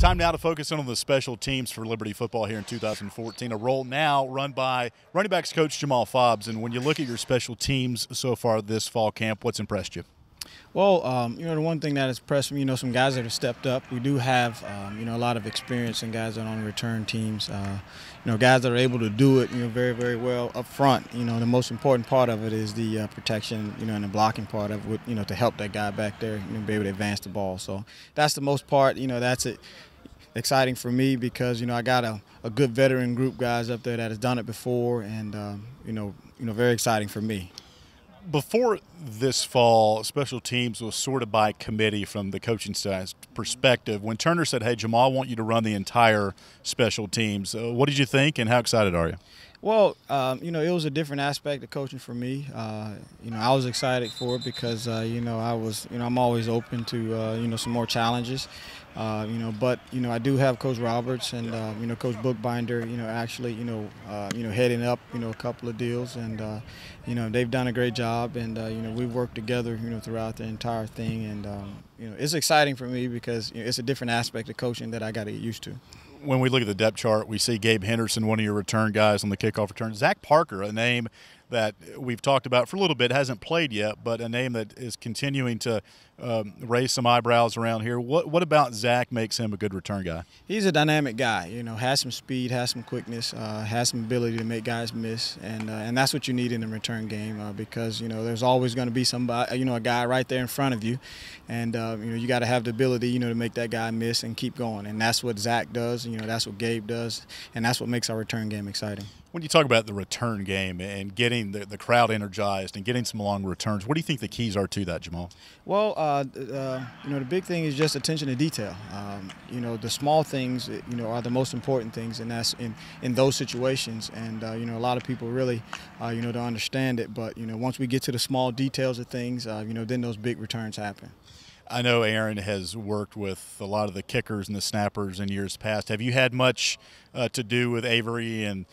Time now to focus in on the special teams for Liberty football here in 2014. A role now run by running backs coach Jamal Fobbs. And when you look at your special teams so far this fall camp, what's impressed you? Well, the one thing that has impressed me, some guys that have stepped up. We do have, a lot of experience and guys that are on return teams. Guys that are able to do it, very, very well up front. The most important part of it is the protection, and the blocking part of it, to help that guy back there, be able to advance the ball. So that's the most part. That's it. Exciting for me because I got a good veteran group guys up there that has done it before, and very exciting for me. Before this fall, special teams was sort of by committee from the coaching staff's perspective. When Turner said, "Hey, Jamal, I want you to run the entire special teams," what did you think, and how excited are you? Well, it was a different aspect of coaching for me. I was excited for it because, I'm always open to, some more challenges. But I do have Coach Roberts and, Coach Bookbinder, actually, heading up, a couple of deals. And, they've done a great job. And, we've worked together, throughout the entire thing. And, it's exciting for me because it's a different aspect of coaching that I got to get used to. When we look at the depth chart, we see Gabe Henderson, one of your return guys on the kickoff return. Zach Parker, a name that we've talked about for a little bit, hasn't played yet, but a name that is continuing to raise some eyebrows around here. What about Zach makes him a good return guy? He's a dynamic guy, has some speed, has some quickness, has some ability to make guys miss, and that's what you need in the return game because, there's always going to be somebody, a guy right there in front of you, and, you got to have the ability, to make that guy miss and keep going, and that's what Zach does, that's what Gabe does, and that's what makes our return game exciting. When you talk about the return game and getting the crowd energized and getting some long returns, what do you think the keys are to that, Jamal? Well, the big thing is just attention to detail. The small things, are the most important things, and that's in those situations. And, a lot of people really, don't understand it. But, once we get to the small details of things, then those big returns happen. I know Aaron has worked with a lot of the kickers and the snappers in years past. Have you had much to do with Avery and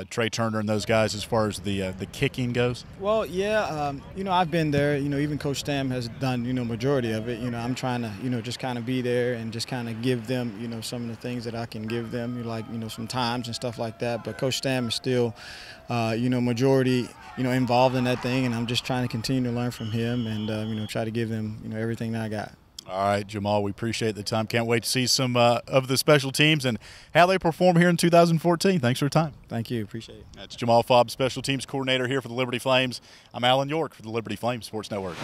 Trey Turner and those guys as far as the kicking goes? Well, yeah, I've been there. Even Coach Stam has done, majority of it. I'm trying to, just kind of be there and just kind of give them, some of the things that I can give them, like, some times and stuff like that. But Coach Stam is still, majority, involved in that thing, and I'm just trying to continue to learn from him and, try to give them, everything that I got. All right, Jamal, we appreciate the time. Can't wait to see some of the special teams and how they perform here in 2014. Thanks for your time. Thank you. Appreciate it. That's Jamal Fobbs, special teams coordinator here for the Liberty Flames. I'm Alan York for the Liberty Flames Sports Network.